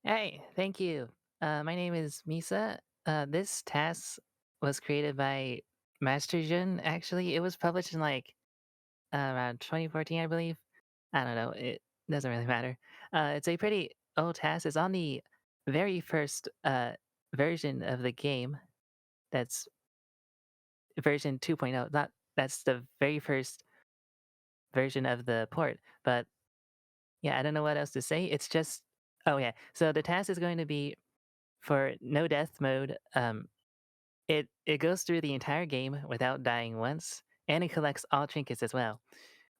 Hey, thank you. My name is Misa. This task was created by Masterjun. Actually, it was published in around 2014, I believe. I don't know. It doesn't really matter. It's a pretty old task. It's on the very first version of the game. That's version 2.0. Not that's the very first version of the port. But yeah, I don't know what else to say. It's just oh yeah. So the task is going to be for no death mode. It goes through the entire game without dying once, and it collects all trinkets as well,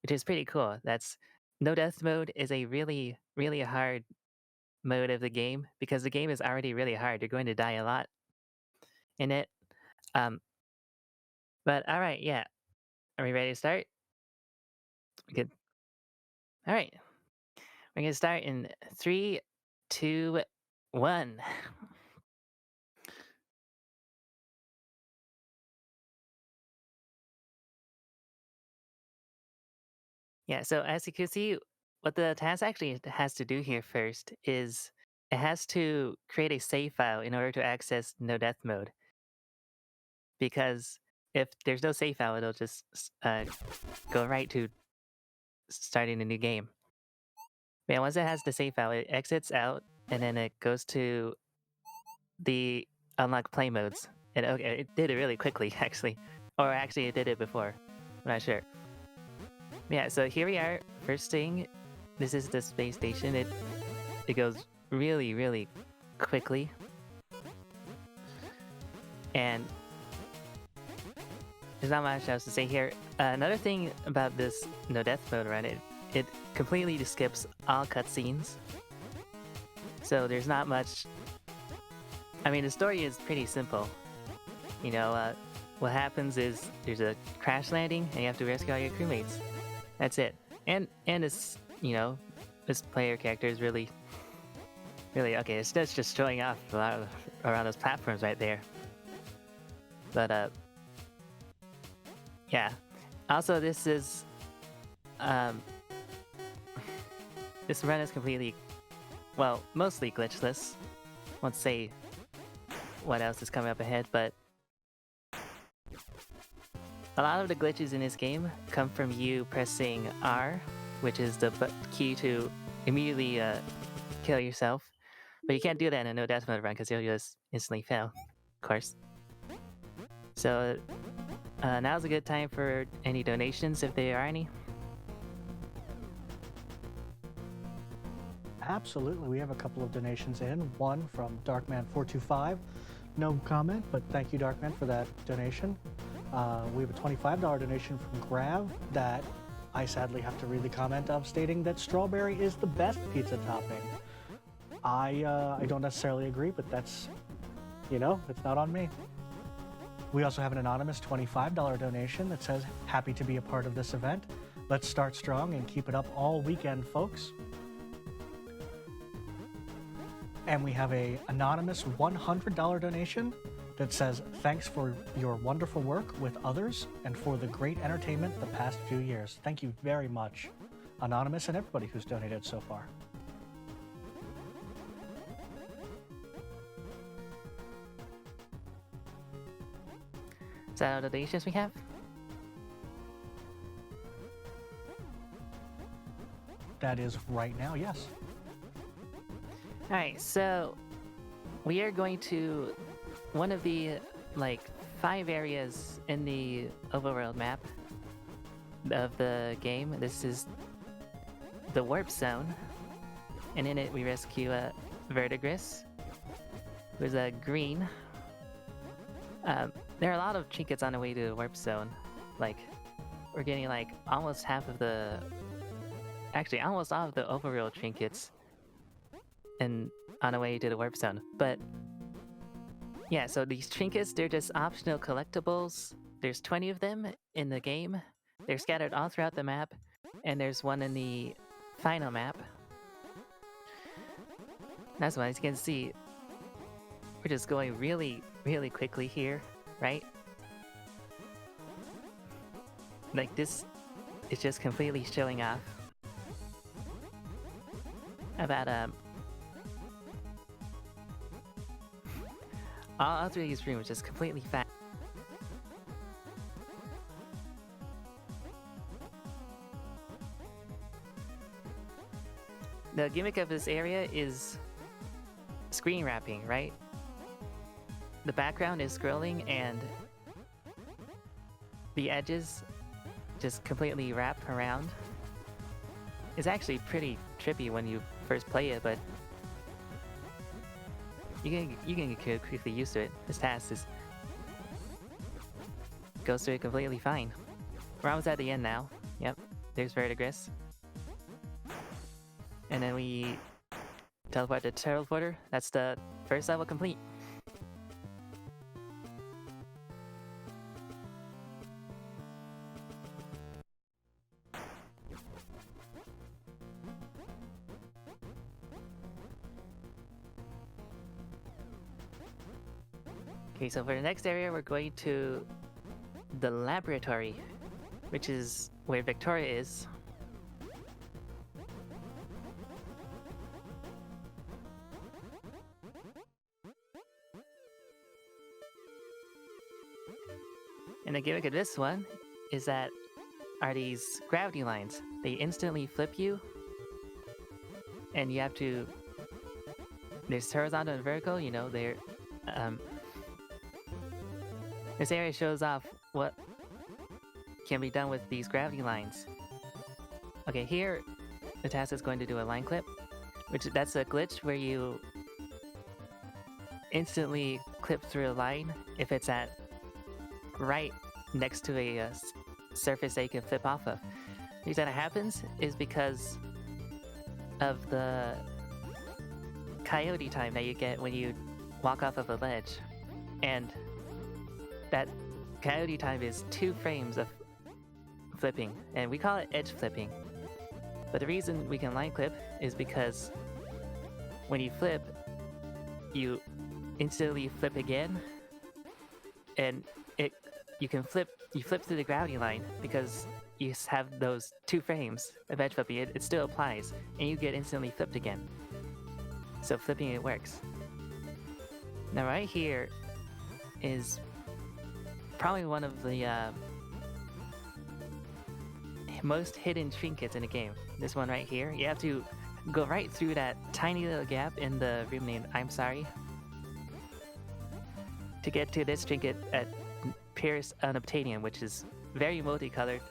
which is pretty cool. That's no death mode is a really, really hard mode of the game because the game is already really hard. You're going to die a lot in it. Um, but all right, yeah. Are we ready to start? Good. All right. We're gonna start in three, two, one. Yeah, so as you can see, what the task actually has to do here first is it has to create a save file in order to access no death mode. Because if there's no save file, it'll just go right to starting a new game. Yeah, once it has the save file, it exits out and then it goes to the unlock play modes. And okay, it did it really quickly, actually. Or actually, it did it before. I'm not sure. Yeah, so here we are. First thing, this is the space station. It goes really, really quickly. And there's not much else to say here. Another thing about this no death mode run, it completely just skips all cutscenes. So there's not much. I mean, the story is pretty simple. You know, what happens is there's a crash landing and you have to rescue all your crewmates. That's it. And this, this player character is really, really okay. It's just showing off a lot around those platforms right there. But yeah. Also, this is this run is completely, well, mostly glitchless. Won't say what else is coming up ahead, but a lot of the glitches in this game come from you pressing R, which is the key to immediately kill yourself. But you can't do that in a no death mode run because you'll just instantly fail, of course. So now's a good time for any donations if there are any. Absolutely. We have a couple of donations in. One from Darkman425. No comment, but thank you, Darkman, for that donation. We have a $25 donation from Grav that I sadly have to read the comment of, stating that strawberry is the best pizza topping. I don't necessarily agree, but that's, it's not on me. We also have an anonymous $25 donation that says, happy to be a part of this event. Let's start strong and keep it up all weekend, folks. And we have a anonymous $100 donation that says, thanks for your wonderful work with others and for the great entertainment the past few years. Thank you very much, Anonymous, and everybody who's donated so far. Is that all the donations we have? That is right now, yes. Alright, so we are going to one of the 5 areas in the overworld map of the game. This is the warp zone, and in it we rescue Verdigris, who's a green. There are a lot of trinkets on the way to the warp zone. We're getting almost half of the, actually almost all of the overworld trinkets and on the way to the warp zone. But yeah, so these trinkets, they're just optional collectibles. There's 20 of them in the game. They're scattered all throughout the map, and there's one in the final map. That's why, as you can see, we're just going really, really quickly here, right? This is just completely showing off about all three of these rooms just completely fat. The gimmick of this area is screen wrapping, right? The background is scrolling and the edges just completely wrap around. It's actually pretty trippy when you first play it, but you can get quickly used to it. This task goes through it completely fine. We're almost at the end now. Yep, there's Verdigris. And then we teleport to Teleporter. That's the first level complete. Okay, so for the next area, we're going to the laboratory, which is where Victoria is. And the gimmick of this one is that are these gravity lines. They instantly flip you, and you have to. There's horizontal and vertical. You know, they're. This area shows off what can be done with these gravity lines. Okay, here the task is going to do a line clip, that's a glitch where you instantly clip through a line if it's at right next to a surface that you can flip off of. The reason that happens is because of the coyote time that you get when you walk off of a ledge. And that coyote time is 2 frames of flipping, and we call it edge flipping. But the reason we can line clip is because when you flip, you instantly flip again, and you flip through the gravity line because you have those 2 frames of edge flipping. It still applies, and you get instantly flipped again. So flipping it works. Now right here is probably one of the most hidden trinkets in the game. This one right here. You have to go right through that tiny little gap in the room named I'm Sorry to get to this trinket at Pierce Unobtainium, which is very multicolored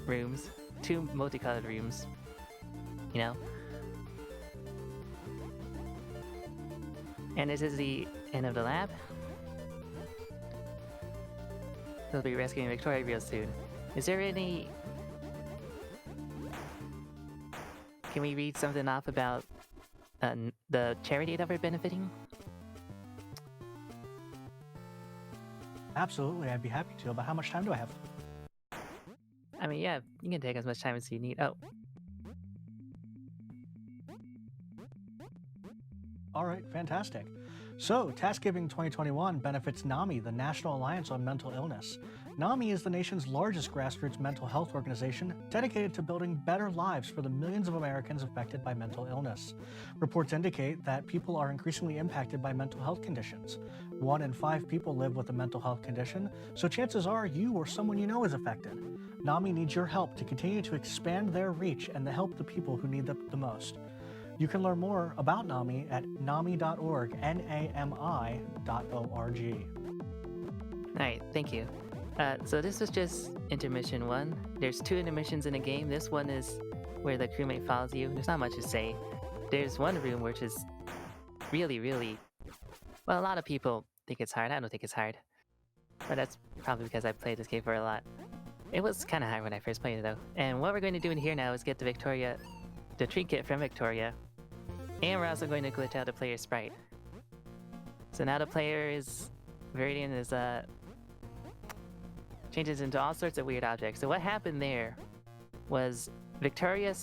rooms. 2 multicolored rooms. You know? And this is the end of the lab. They'll be rescuing Victoria real soon. Is there any... Can we read something off about the charity that we're benefiting? Absolutely, I'd be happy to, but how much time do I have? I mean, yeah, you can take as much time as you need. Oh. All right, fantastic. So, TASGiving 2021 benefits NAMI, the National Alliance on Mental Illness. NAMI is the nation's largest grassroots mental health organization dedicated to building better lives for the millions of Americans affected by mental illness. Reports indicate that people are increasingly impacted by mental health conditions. 1 in 5 people live with a mental health condition, so chances are you or someone you know is affected. NAMI needs your help to continue to expand their reach and to help the people who need the most. You can learn more about NAMI at nami.org, NAMI.org. Alright, thank you. So this was just intermission 1. There's 2 intermissions in the game. This one is where the crewmate follows you. There's not much to say. There's one room which is really, really... Well, a lot of people think it's hard. I don't think it's hard. But that's probably because I played this game for a lot. It was kind of hard when I first played it, though. And what we're going to do in here now is get the trinket from Victoria. And we're also going to glitch out the player's sprite. So now the player is... Viridian is, changes into all sorts of weird objects. So what happened there was Victoria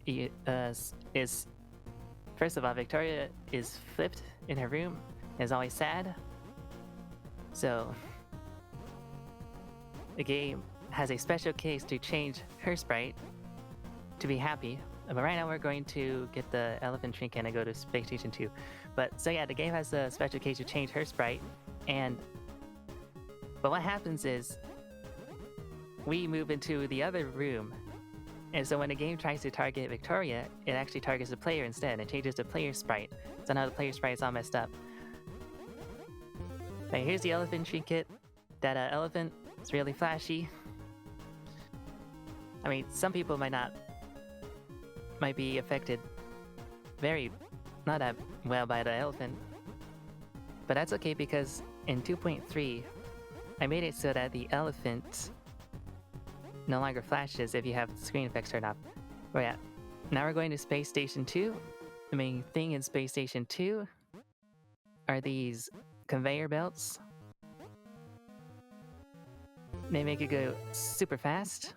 is... First of all, Victoria is flipped in her room and is always sad. So the game has a special case to change her sprite to be happy. But right now we're going to get the elephant trinket and go to Space Station 2. But so yeah, the game has a special case to change her sprite, but what happens is we move into the other room, and so when the game tries to target Victoria, it actually targets the player instead and changes the player sprite. So now the player sprite is all messed up. Right, here's the elephant trinket. That elephant is really flashy. I mean, some people might be affected not that well by the elephant, but that's okay because in 2.3 I made it so that the elephant no longer flashes if you have the screen effects turned off. Oh yeah, now we're going to Space Station 2. The main thing in Space Station 2 are these conveyor belts. They make it go super fast,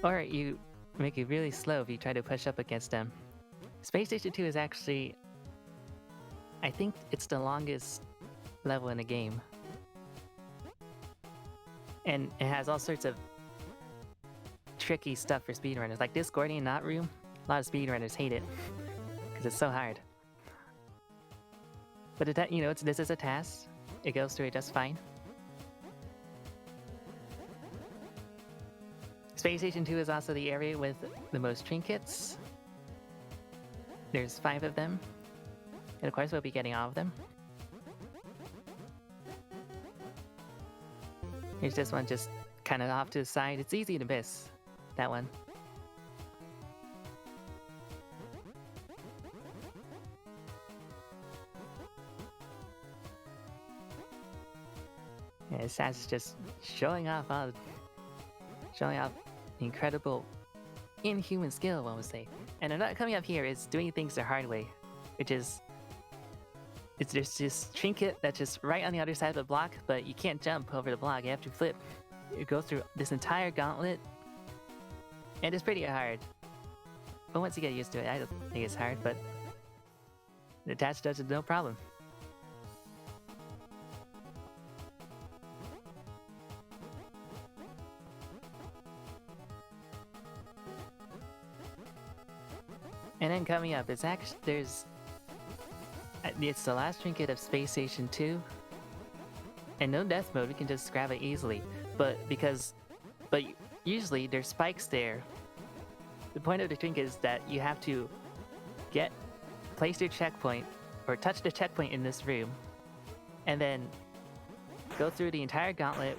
or you make it really slow if you try to push up against them. Space Station 2 is actually, I think it's the longest level in the game. And it has all sorts of tricky stuff for speedrunners. Like this Gordian knot room, a lot of speedrunners hate it because it's so hard. But this is a TAS. It goes through it just fine. Space Station 2 is also the area with the most trinkets. There's 5 of them. And of course we'll be getting all of them. Here's this one just kind of off to the side. It's easy to miss, that one. Yeah, this is just showing off incredible inhuman skill, one would say. And another coming up here is doing things the hard way, which is there's this trinket that's just right on the other side of the block, but you can't jump over the block. You have to flip. You go through this entire gauntlet, and it's pretty hard. But once you get used to it, I don't think it's hard, but the TAS does it no problem. And then coming up, it's the last trinket of Space Station 2. And no death mode, we can just grab it easily. But usually there's spikes there. The point of the trinket is that you have to place your checkpoint, or touch the checkpoint in this room, and then go through the entire gauntlet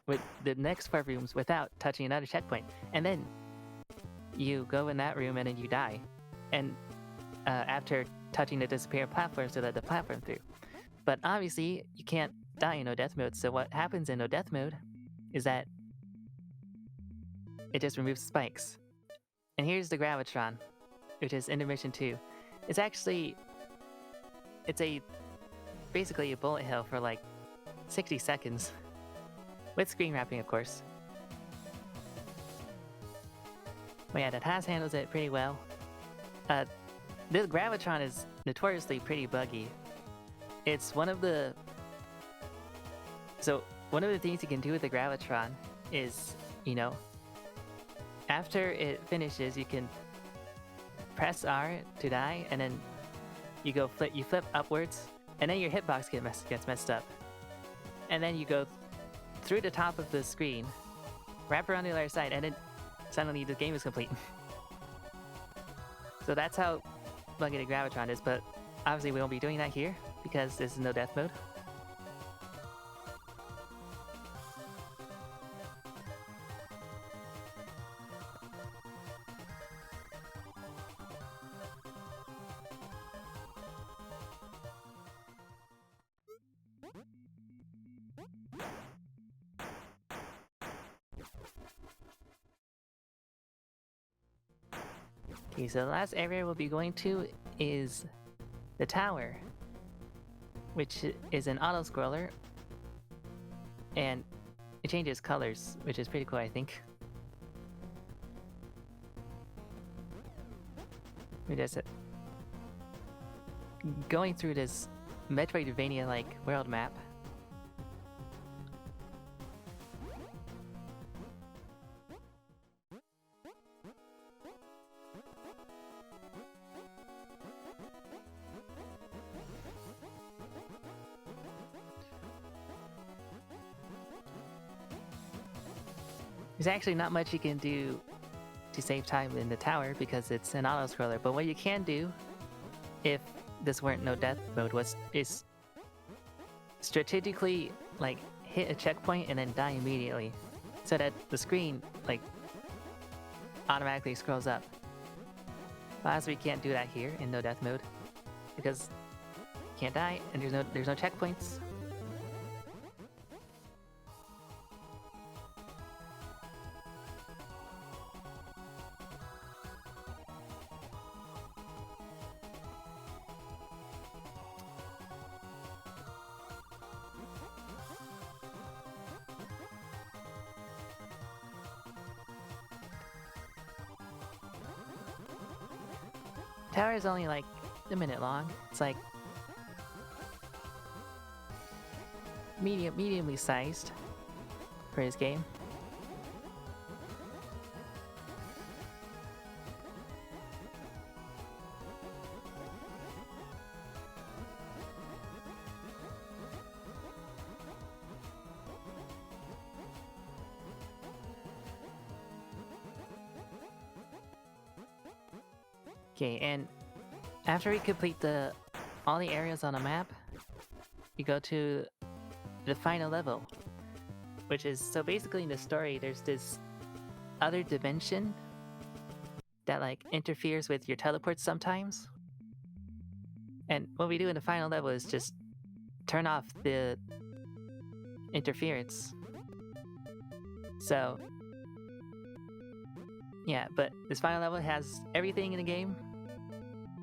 with the next 4 rooms without touching another checkpoint. And then you go in that room and then you die. And after touching the disappearing platform to let the platform through. But obviously, you can't die in no death mode, so what happens in no death mode is that it just removes spikes. And here's the Gravitron, which is intermission 2. It's basically a bullet hell for like 60 seconds. With screen wrapping, of course. But yeah, the TAS handles it pretty well. This Gravitron is notoriously pretty buggy. It's one of the things you can do with the Gravitron is, after it finishes, you can press R to die, and then you flip upwards, and then your hitbox gets messed up. And then you go through the top of the screen, wrap around the other side, and then suddenly the game is complete. So that's how buggy the Gravitron is, but obviously we won't be doing that here because this is no death mode. Okay, so the last area we'll be going to is the tower, which is an auto-scroller, and it changes colors, which is pretty cool, I think. We're just going through this Metroidvania-like world map. There's actually not much you can do to save time in the tower because it's an auto-scroller, but what you can do, if this weren't no death mode, is strategically, like, hit a checkpoint and then die immediately, so that the screen, like, automatically scrolls up. But as we can't do that here in no death mode, because you can't die and there's no checkpoints. Tower is only like a minute long. It's like mediumly sized for his game. Okay, and after we complete all the areas on the map, you go to the final level, which is, so basically in the story, there's this other dimension that like interferes with your teleports sometimes. And what we do in the final level is just turn off the interference. So yeah, but this final level has everything in the game.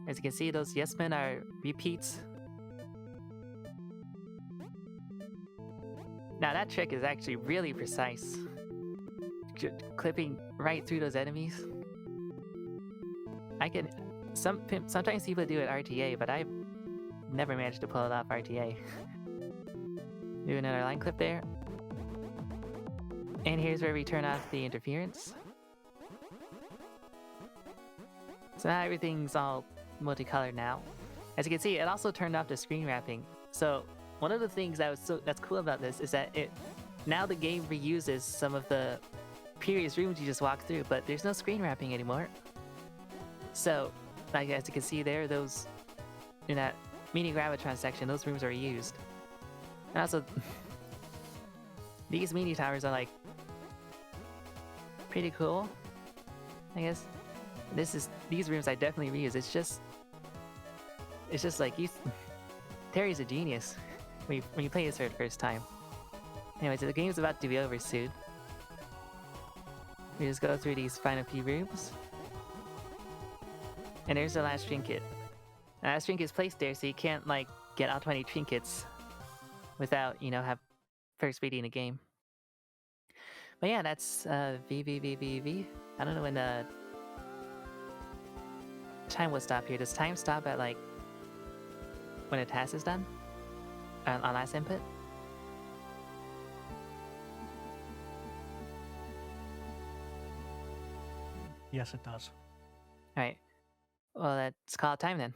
As you can see, those yes men are repeats. Now that trick is actually really precise. Clipping right through those enemies. Sometimes people do it RTA, but I've never managed to pull it off RTA. Do another line clip there. And here's where we turn off the interference. So now everything's all multicolored now. As you can see, it also turned off the screen wrapping. So one of the things that's cool about this is that now the game reuses some of the previous rooms you just walked through, but there's no screen wrapping anymore. So, like as you can see there, those in that mini gravitron section, those rooms are reused. And also, these mini towers are like pretty cool, I guess. These rooms I definitely reuse. It's just like Terry's a genius when you play this for the first time. Anyway, so the game's about to be over soon. We just go through these final few rooms. And there's the last trinket. The last trinket is placed there so you can't like get all 20 trinkets without, have first beating the game. But yeah, that's VVVVV. I don't know when the time will stop here. Does time stop at like when a task is done? On last input? Yes, it does. Alright. Well, let's call it time then.